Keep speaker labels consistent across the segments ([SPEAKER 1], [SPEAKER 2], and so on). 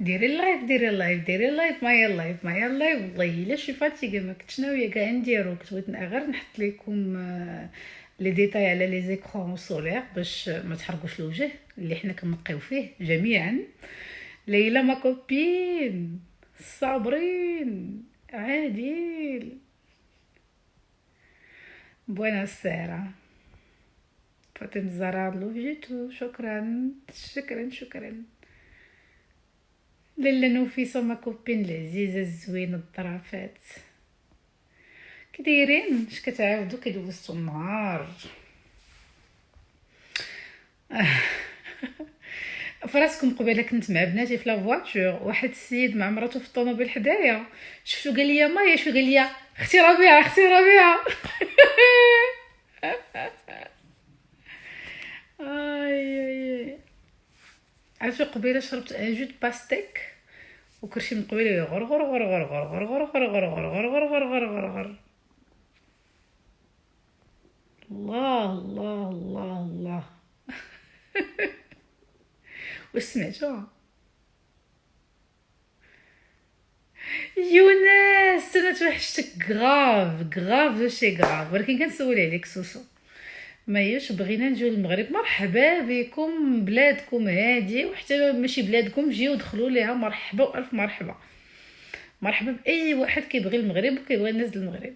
[SPEAKER 1] ديري اللايف ديري اللايف ديري اللايف معايا اللايف معايا اللايف. والله الا شي فاتيكه ما كنتش ناويه كاع نديرو، كنت بغيت غير نحط لكم لي ديتاي على لي زيكرون سولير باش ما تحرقوش الوجه اللي حنا كنقيو فيه جميعا. ليلى ما كوبين، صابرين، عادل، بوانا سارة، فاطمه الزهراء لوفيتو، شكرا شكرا شكرا. لاله نفيسه ما كوبين العزيزه الزوينه الظرافات، كي دايرين؟ اش كتعاودوا كيدوزتوا النهار؟ فراسكم قبيله كنت مع بناتي في لافواتور، واحد السيد مع مراته في الطوموبيل حدايا، شفتو قال لي مايا، شو قال لي؟ اختي ربيعه اختي ربيعه. اي عرفتي قبيله شربت ان جو باستيك وكرشي من قبيله غر غر غر غر غر غر غر غر غر غر غر غر غر غر غر. الله الله الله الله. واش سمعتوا؟ يونس انا توحشتك غاف غاف دوشي غاف، ولكن كنسول عليك سوسو مايوش بغينا نجيو للمغرب. مرحبا بكم، بلادكم هادي وحتى ماشي بلادكم جيو دخلوا ليها، مرحبا والف مرحبا. مرحبا باي واحد كيبغي المغرب وكيبغي الناس المغرب.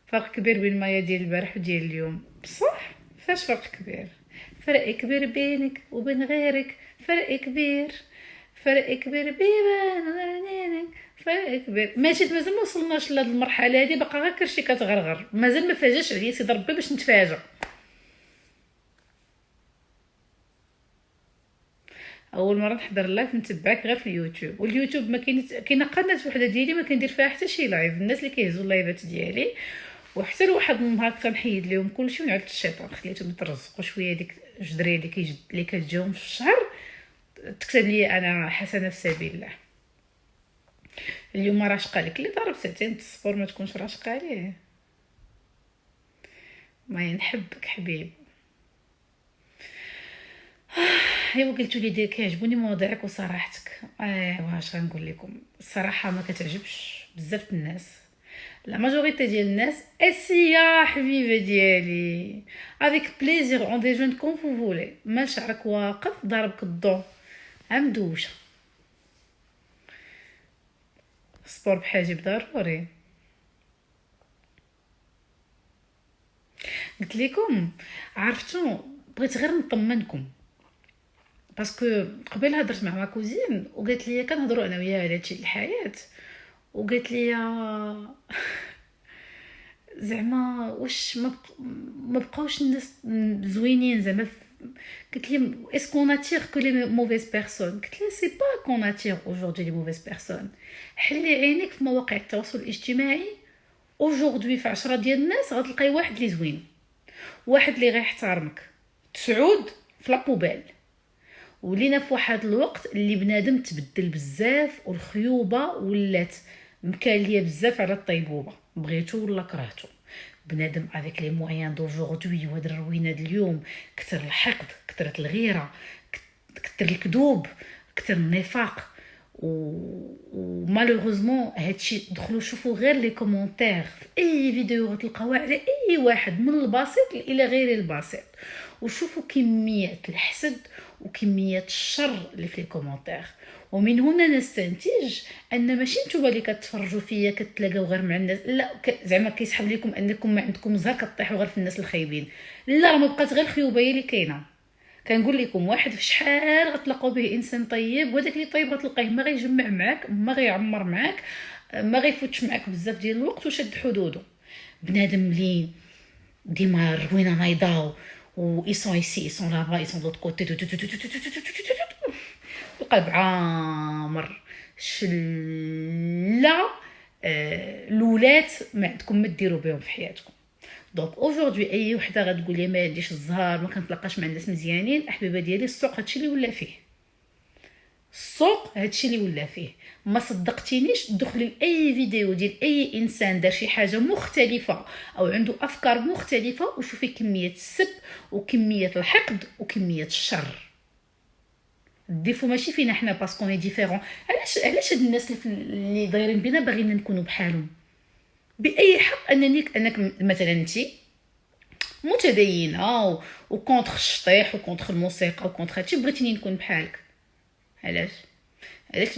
[SPEAKER 1] فرق كبير بين مايا ديال البارح وديال اليوم، بصح فاش فرق كبير؟ فرق كبير بينك وبين غيرك، فرق كبير، فرق كبير بيبان، فرق كبير. ماشي مازال ما وصلناش لهاد المرحله هادي، باقا غير كرشي كتغرغر، مازال ما فاجاش عليا سيدي ربي باش نتفاجا. اول مره نحضر لايف نتبعك غير في اليوتيوب، واليوتيوب ما كاينه قناه وحده ديالي ما كندير فيها حتى شي لايف. الناس اللي كيهزوا اللايفات ديالي وحتى لواحد النهار كنحيد لهم كلشي ونعد الشيطان، خليتهم يترزقوا شويه ديك الجدريه اللي كتجيهم في الشهر، تكتب لي انا حسنه في سبيل الله. اليوم راشقه لك اللي ضرب ساعتين الصبور ما تكونش راشقه عليه. ما نحبك حبيب. ايوا قلتوا لي كيعجبوني مواضيعك وصراحتك. ايوا واش غنقول لكم، الصراحه ما كتعجبش بزاف الناس، لا ماجوريتي ديال الناس. اسيا حبيبه ديالي افيك بليزير اون ديجون كون فو فولي. مال شعرك واقف ضاربك الضو عمدوشه. سبور بحاجب ضروري. قلت لكم عرفتوا بغيت غير نطمنكم باسكو قبل هضرت مع ما كوزين وقالت لي كنهضروا انا وياها على هادشي الحياه، وقالت لي زعما واش ما بقاوش الناس زوينين زعما. قلت لي اسكو ناتير كو لي موفيز بيرسون؟ قلت لها سي با كون ناتير اوجوردي لي موفيز بيرسون. حلي عينيك في مواقع التواصل الاجتماعي اوجوردي في 10 ديال الناس غتلقاي واحد اللي زوين، واحد اللي غيحترمك، 9 في لابوبال. ولينا في واحد الوقت اللي بنادم تبدل بزاف والخيوبه ولات مكاليه بزاف على الطيبوبه، بغيتو ولا كرهتو. بنادم افيك لي مويان دوجوردي وهاد الروينه د اليوم، كثر الحقد، كثرت الغيره، كثر الكذوب، كثر النفاق. ومالوغوزمون هادشي دخلوا شوفوا غير لي كومونتير في اي فيديو غتلقاوها على اي واحد من البسيط الى غير البسيط، وشوفوا كميه الحسد وكميه الشر اللي في لي كومونتير. ومن هنا نستنتج ان ماشي نتوما اللي كتفرجوا فيا كتلاقاو غير مع الناس، لا زعما كيسحب لكم انكم ما عندكم زهر كطيحوا غير في الناس الخايبين. لا، ما بقات غير الخيوبه هي اللي كاينه. كنقول لكم واحد في شحال غتلاقاو به انسان طيب، وهذاك اللي طيب غتلقاه ما غيجمع معاك، ما غيعمر معاك، ما غيفوتش معاك بزاف ديال الوقت وشد حدوده. بنادم اللي ديما روينه نايضاو و ils sont ici ils sont là-bas ils sont de l'autre côté القلب عامر شله لولات ما عندكم ما ديروا بهم في حياتكم. دونك اوجوردي اي وحده غتقول لي ما عنديش الزهر ما كنتلاقاش مع الناس مزيانين، احبيبه ديالي السوق هادشي اللي ولا فيه، السوق هادشي اللي ولا فيه. ما صدقتينيش دخلي لاي فيديو ديال اي انسان دار شي حاجه مختلفه او عنده افكار مختلفه وشوفي كميه السب وكميه الحقد وكميه الشر. الديفو ماشي فينا حنا باسكو ني ديفيرون. علاش هاد الناس اللي دايرين بينا باغيين نكونوا بحالهم؟ باي حق انك مثلا انت متدينه وكونتر الشطيح وكونتر الموسيقى وكونتر هادشي بغيتيني نكون بحالك؟ علاش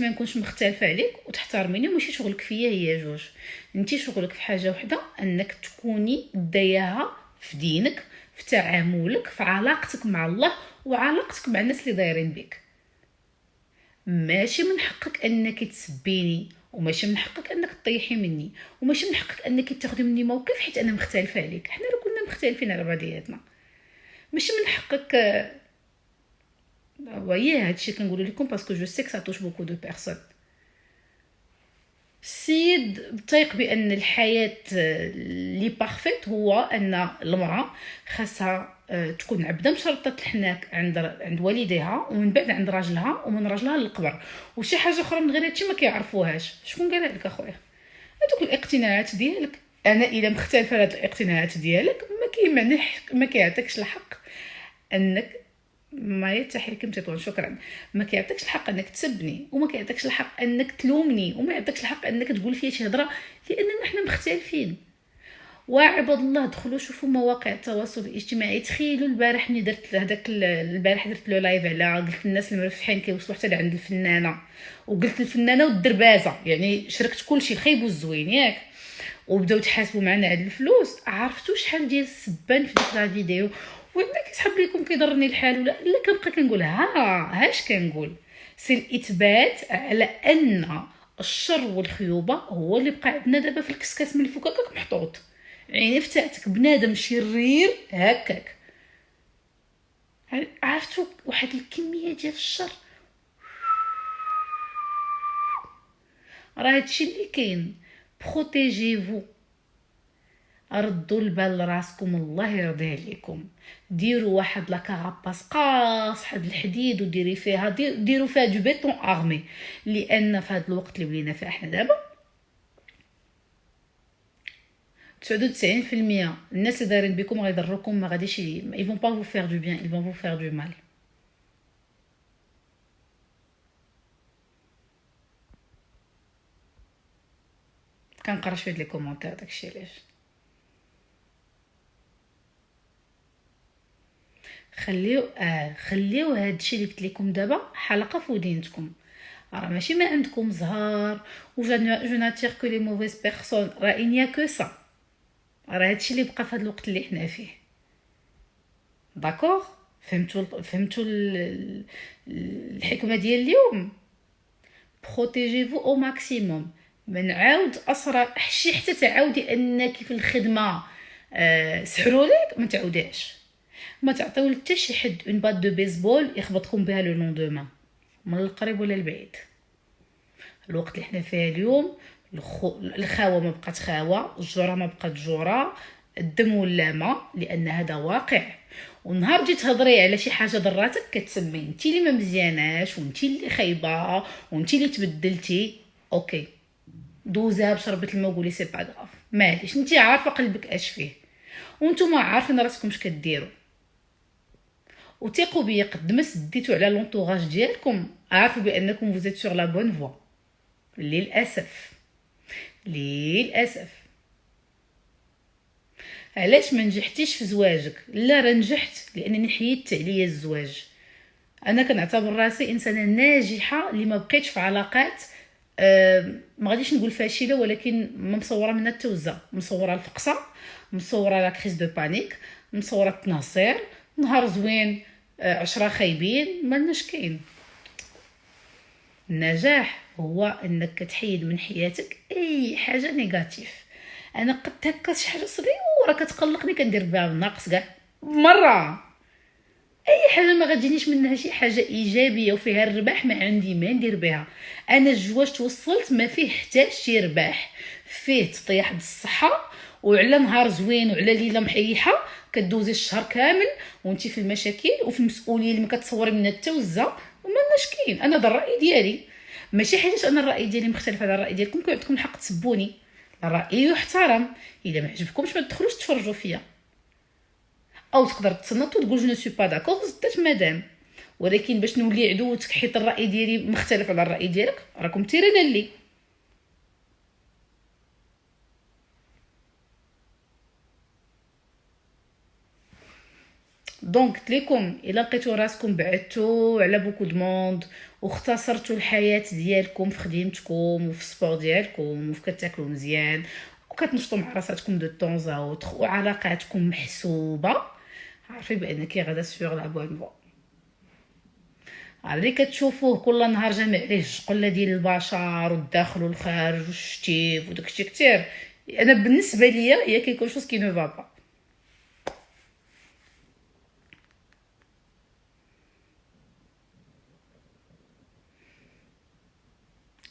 [SPEAKER 1] ما نكونش مختلفه عليك وتحترميني؟ وماشي شغلك فيا هي جوج، انت شغلك في حاجه وحده، انك تكوني دياها في دينك، في تعاملك، في علاقتك مع الله وعلاقتك مع الناس اللي دايرين بك. ماشي من حقك انك تسبيني، وماشي من حقك انك تطيحي مني، وماشي من حقك انك تاخدي مني موقف حيت انا مختلفه عليك. حنا راه كلنا مختلفين على بعضياتنا، ماشي من حقك. وهي هادشي كنقول لكم باسكو جو سي كو سا توش بوكو دو بيرسون. السيد تايق بان الحياه لي بارفيت هو ان المراه خاصها تكون عبده مشرطه الحناك عند والديها، ومن بعد عند راجلها، ومن راجلها للقبر. وشي حاجه اخرى من غير هادشي ما كيعرفوهاش. شكون قال لك اخويا؟ هذوك الاقتناعات ديالك. انا الا مختلفه هاد الاقتناعات ديالك ما كيعطيكش الحق انك ما يتحركم تطون. شكرا. ما كيعطيكش الحق انك تسبني، وما كيعطيكش الحق انك تلومني، وما يعطيكش الحق انك تقول فيا شي هضره، لاننا حنا مختلفين. وعباد الله دخلوا شوفوا مواقع التواصل الاجتماعي. تخيلوا البارح ملي درت هذاك البارح درت له لايف على قلت الناس المرفحين كيوصلوا حتى لعند الفنانه، وقلت الفنانه والدربازه، يعني شركت كلشي الخايب والزوين ياك، وبداو تحاسبوا معنا على الفلوس. عرفتوا شحال ديال السبان في ديك لا فيديو؟ ولا كيسحب لكم كيضرني الحال ولا كنبقى كنقول هاش كنقول؟ سي الاثبات على ان الشر والخيوبه هو اللي بقى عندنا دابا في الكسكاس من الفكاك محطوط. يعني فتاتك بنادم شرير هكاك. عرفتوا واحد الكميه ديال الشر. راه هادشي اللي كاين. بروتيجيفو، ردوا البال لراسكم، الله يرضي عليكم. ديروا واحد لا كاراباس قاصحه د الحديد وديري فيها ديروا فيها دو بيتون ارمي، لان في هذا الوقت اللي ولينا فيه احنا دابا 99% الناس اللي دايرين بكم غيضروكم، ما غاديش ils vont pas vous faire du bien, ils vont vous faire du mal. كنقرا شويه لي كومونتير داكشي علاش. خليو هادشي اللي قلت لكم دابا حلقه في ودينتكم. راه ماشي ما عندكم زهار و جو ناتير كو لي موفيز بيرسون، راه انيا كو سا. راه هادشي اللي بقى في هذا الوقت اللي حنا فيه. داكوغ؟ فهمتوا الحكمه ديال اليوم. بروتيجيفو او ماكسيموم. من عاود اسرى حشي حتى تعاودي انك في الخدمه سحروا لك، ما تعاوديش. ما تعطيو حتى شي حد اون بات دو بيسبول يخبطكم بها لو لوندوما، من القريب ولا البعيد. الوقت اللي حنا فيه اليوم الخاوه ما بقات خاوه، الجوره ما بقات جوره، الدم ولا ما، لان هذا واقع. ونهار جيت تهضري على شي حاجه ضراتك كتسمي انت اللي ما مزياناش، وانت اللي خايبه، وانت اللي تبدلتي. اوكي، دوزها بشربة الماء وقولي سي با غاف، معليش، انت عارفه قلبك اش فيه، وانتم عارفين راسكم اش كديروا. وثقوا بيا قد ما سديتوا على لونطوراج ديالكم عارفوا بانكم فوزيت سور لا بون فوا. للاسف علاش ما نجحتيش في زواجك؟ لا راه نجحت، لانني حيدت عليا الزواج. انا كنعتبر راسي انسانه ناجحه اللي ما بقيتش في علاقات ما غاديش نقول فاشله، ولكن ما مصوره منها التوزه، مصوره الفقصه، مصوره لا كريز دو بانيك، مصوره التناصير، نهار زوين 10 خايبين، مالناش كاين. النجاح هو انك كتحيد من حياتك اي حاجه نيجاتيف. انا قد هكا شي حاجه صغيره كتقلقني كندير بها الناقص كاع مره. اي حاجه ما غادينيش منها شي حاجه ايجابيه وفيها الرباح ما عندي ما ندير بها. انا الجواز توصلت ما فيه حتى شي رباح، فيه تطيح بالصحه، وعلى نهار زوين وعلى ليله محيحه كدوزي الشهر كامل وانتي في المشاكل وفي المسؤوليه اللي ما كتصوري منها التوزه ومالناش كاين. انا هذا الراي ديالي، ماشي حيت انا الراي ديالي مختلف على الراي ديالكم كيعطيكم الحق تسبوني. الراي يحترم، الا ما عجبكمش ما تدخلوش تفرجوا فيا، او تقدر تصنت وتقول جو نو سوي با داكور زدت مدام. ولكن باش نولي عدوتك حيت الراي ديالي مختلف على الراي ديالك، راكم تيرين لي. دونك قلت لكم الا لقيتو راسكم بعدتوا على بوكو دو موند واختصرتوا الحياه ديالكم في خدمتكم وفي السبور ديالكم وفي كتاكلوا مزيان وكتنشطوا مع راساتكم دو طون زاوتر وعلاقاتكم محسوبه، عارفين بانك غادا سور لا بون فوا. اللي كتشوفوه كل نهار جامع عليه الشقله ديال البشر والداخل والخارج والشتيف وداكشي كتير، انا بالنسبه ليا هي كيكون شوز كي نو با.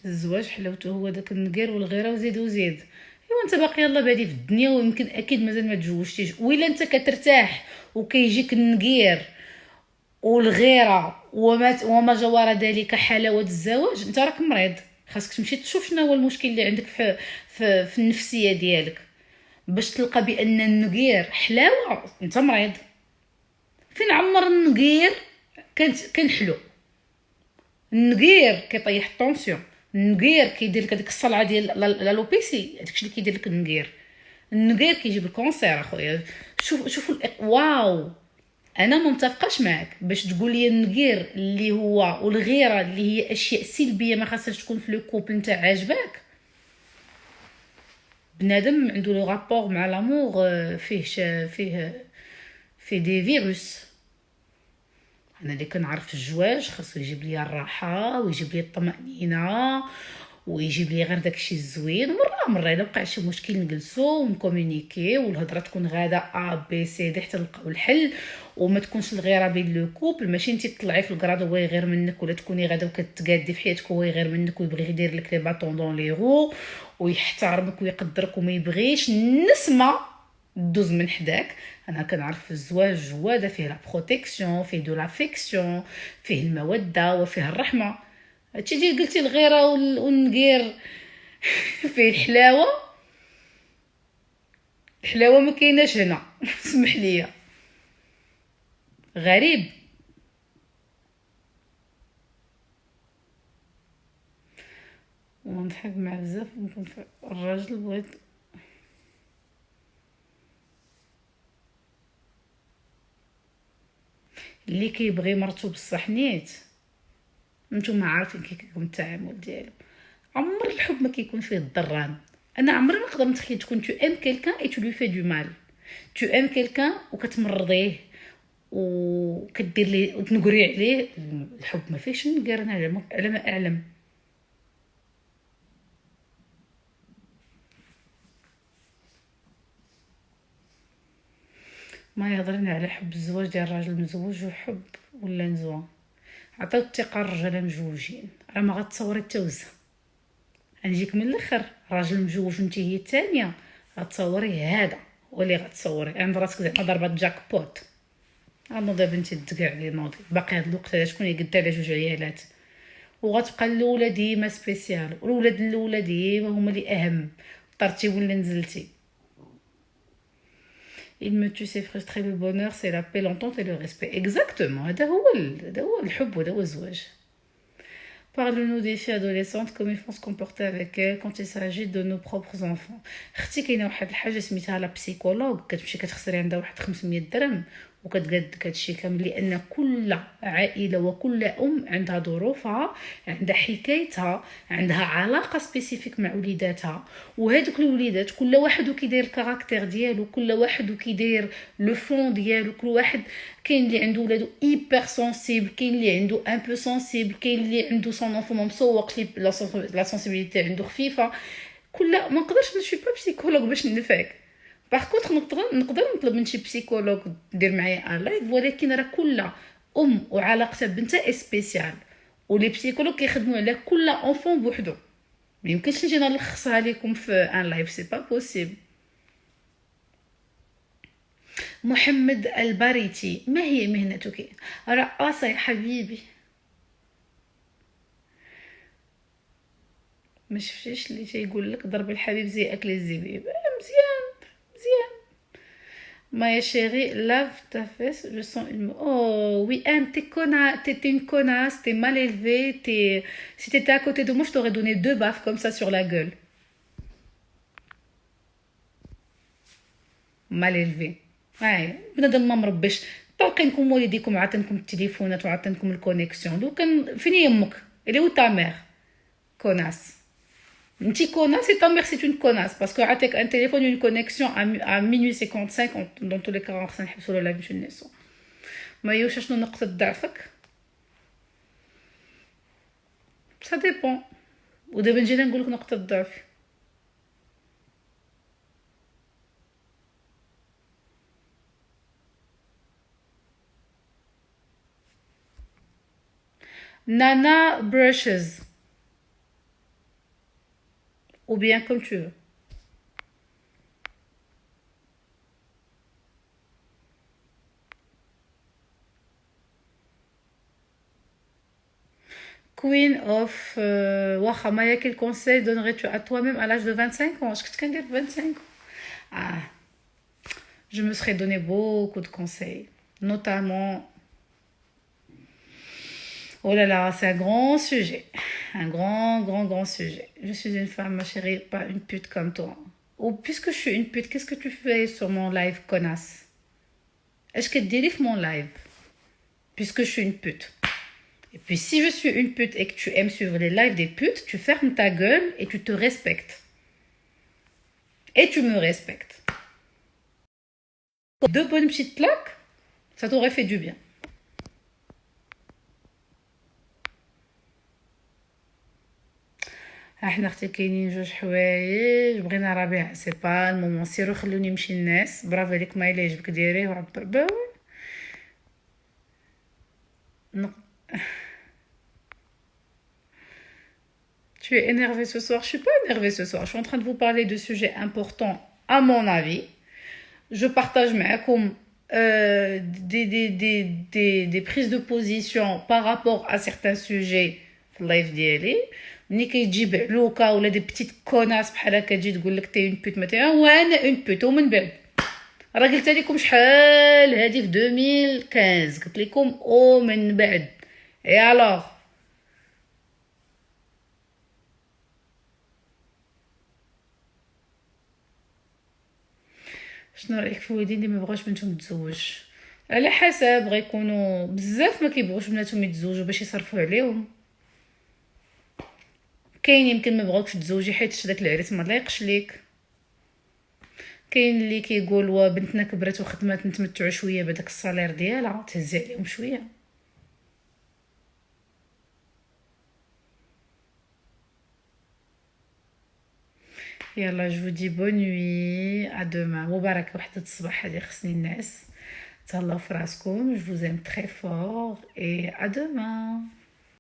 [SPEAKER 1] الزواج حلاوته هو داك النقير والغيره وزيد وزيد. ايوا انت باقي يلاه بادي في الدنيا ويمكن اكيد مازال ما تزوجتيش، وإلا انت كترتاح وكيجيك النقير والغيره وما جوار ذلك حلاوه الزواج، انت راك مريض. خاصك تمشي تشوف شنو هو المشكل اللي عندك في النفسيه ديالك باش تلقى بان النقير حلاوه. انت مريض. فين عمر النقير كان حلو؟ النقير كيطيح الطونسيون، النقير كيدير لك هذيك الصلعه ديال لالوبيسي، داكشي اللي كيدير لك النقير. النقير كيجيب الكونسير اخويا. شوفوا واو. انا ما متفقاش معك باش تقول لي النقير اللي هو والغيره اللي هي اشياء سلبيه ما خاصهاش تكون في لو كوبل نتاع عاجباك. بنادم عنده لو رابور مع لامور فيه دي فيروس. انا اللي كنعرف الزواج خاصو يجيب لي الراحه ويجيب لي الطمانينه ويجيب لي غير داكشي الزوين. مره الا وقع شي مشكل نجلسو ونكومونيكي والهضره تكون غاده ا بي سي دي حتى نلقاو الحل، وما تكونش الغيره بين لو كوبل. ماشي انت تطلعي في الكراد وهو يغير منك، ولا تكوني غاده وكتقادي في حياتك وهو يغير منك ويبغي يدير لك لي باطون دون لي رو ويحترمك ويقدرك وما يبغيش النسمه دوز من حداك. انا كنعرف الزواج هو هذا فيه لا بروتيكسيون، فيه دو لافيكسيون، فيه الموده وفيه الرحمه. هادشي ديال قلتي الغيره والنقير فيه الحلاوه. الحلاوه ما كايناش هنا. اسمح لي، غريب. ونضحك مع بزاف نكون الراجل بغيت اللي كيبغي مرتو بصح نيت. نتوما عارفين كي كيكون التعامل ديالو. عمر الحب ما كيكون فيه الضران. انا عمري ما نقدر نتخيل تكون تو ام كيلكان اي تو لو في دو مال. تو ام كيلكان وكتمرضيه وكدير ليه وتنقري عليه. الحب ما فيهش نقرن على ما اعلم. ما يهضرنا على حب الزواج ديال الراجل مزوج وحب ولا نزوه. عطيو الثقه الرجال مجوجين، راه ما غتصوري التوزه. غنجيك من الاخر راجل مجوج وانت هي الثانيه، غتصوري هذا هو اللي غتصوري عند راسك زعما ضربه جاك بوت. نوضي بنتي تدقع لي نوضي باقي هاد الوقت هذا شكون يقد على جوج عيالات وغتبقى الاولى ديما سبيسيال والولاد الاولى ديما هما اللي اهم. طرتي ولا نزلتي. Il me tue, c'est frustré, le bonheur, c'est la paix, l'entente et le respect. Exactement. هذا هو الحب وهذا هو الزواج. Parle-nous des filles adolescentes, comment ils font se comporter avec elles quand il s'agit de nos propres enfants. اختي كاينه واحد الحاجه سميتها لا بسيكولوج، كتمشي كتخسري عندها واحد 500 درهم وكتقادك هادشي كامل، لان كل عائله وكل عندها ظروفها، عندها حكايتها، عندها علاقه سبيسيفيك مع وليداتها. وهذوك الوليدات كل واحد وكيدير الكاركتير ديالو، كل واحد وكيدير لو فون ديالو. كل واحد كاين اللي عنده ولادو ايبر سونسيبل، كاين اللي عنده ان بو سونسيبل، كاين اللي عنده سون انفون مسوق لي لا سونسيبيليتي عنده خفيفه. كل ما نقدرش نشوف با بسيكولوج باش نفاك. باغ كونطخ نقدر نطلب من شي بسيكولوج دير معايا ان لايف، ولكن راه كل وعلاقتها بنتها سبيسيال، ولي بسيكولوج كيخدموا على كل انفون بوحدو. ما يمكنش نجي نلخصها لكم في ان لايف، سي با بوسيبل. محمد الباريتي، ما هي مهنتك؟ رقاصة يا حبيبي. ما شفتيش اللي تيقول لك ضرب الحبيب زي اكل الزبيب؟ مزيان مزيان. Ma chérie, lave ta fesse, je sens une... Oh, oui, Anne, t'es une connasse, t'es mal élevée, t'es... Si t'étais à côté de moi, je t'aurais donné 2 baffes comme ça sur la gueule. Mal élevée. هاي بنادم ما مربيش طلقينكم والديكم عطينكم التليفونات وعطينكم الكونيكسيون لو كان فين يمك اللي هو تا مير كوناس انتي كوناس et ta mère c'est une connasse parce que عطيك un téléphone une connexion à minuit 55 dans tous les cas خصنا نحبسوا له لا باش نسوا ما يوش شنو نقطة ضعفك ça dépend ودابا نجينا نقولك نقطة ضعفي Nana brushes ou bien comme tu veux. Queen of واخا مايا quel conseil donnerais-tu à toi-même à l'âge de 25 ans? Je كنت كندير 25 ans. Ah, je me serais donné beaucoup de conseils, notamment. Oh là là, c'est un grand sujet, un grand sujet. Je suis une femme, ma chérie, pas une pute comme toi. Ou puisque je suis une pute, qu'est-ce que tu fais sur mon live, connasse? Est-ce que tu délivres mon live? Puisque je suis une pute. Et puis si je suis une pute et que tu aimes suivre les lives des putes, tu fermes ta gueule et tu te respectes. Et tu me respectes. 2 bonnes petites claques, ça t'aurait fait du bien. احنا اختي كاينين 2 حوايج بغينا ربيع سي با المومون سيرو خلوني نمشي الناس برافو عليك ما الا يعجبك ديريه وعبر Tu es énervé ce soir? Je suis pas énervée ce soir. Je suis en train de vous parler de sujets importants à mon avis. Je partage معكم des prises de position par rapport à certains sujets في اللايف ديالي. ملي كيجيب علوكا ولا دي بتيت كوناس بحال هكا تجي تقول لك تي اون بوت مثلا وانا اون بوت ومن بعد راه قلت لكم شحال هادي في 2015 قلت لكم ومن بعد اي الوغ شنو رايك في وليدين اللي ما بغاوش بنتهم تزوج؟ على حسب غيكونوا بزاف ما كيبغوش بناتهم يتزوجوا باش يصرفوا عليهم كاين يمكن ما بغاوكش تزوجي حيت داك العريس ما لايقش ليك كاين اللي كيقول وا بنتنا كبرت وخدمات نتمتعوا شويه بداك الصالير ديالها تهزي عليهم شويه يلا جو دي بون نوي ا دوما مبارك وحده الصباح هادي خصني الناس تهلاو في راسكم جو vous aime très fort et à demain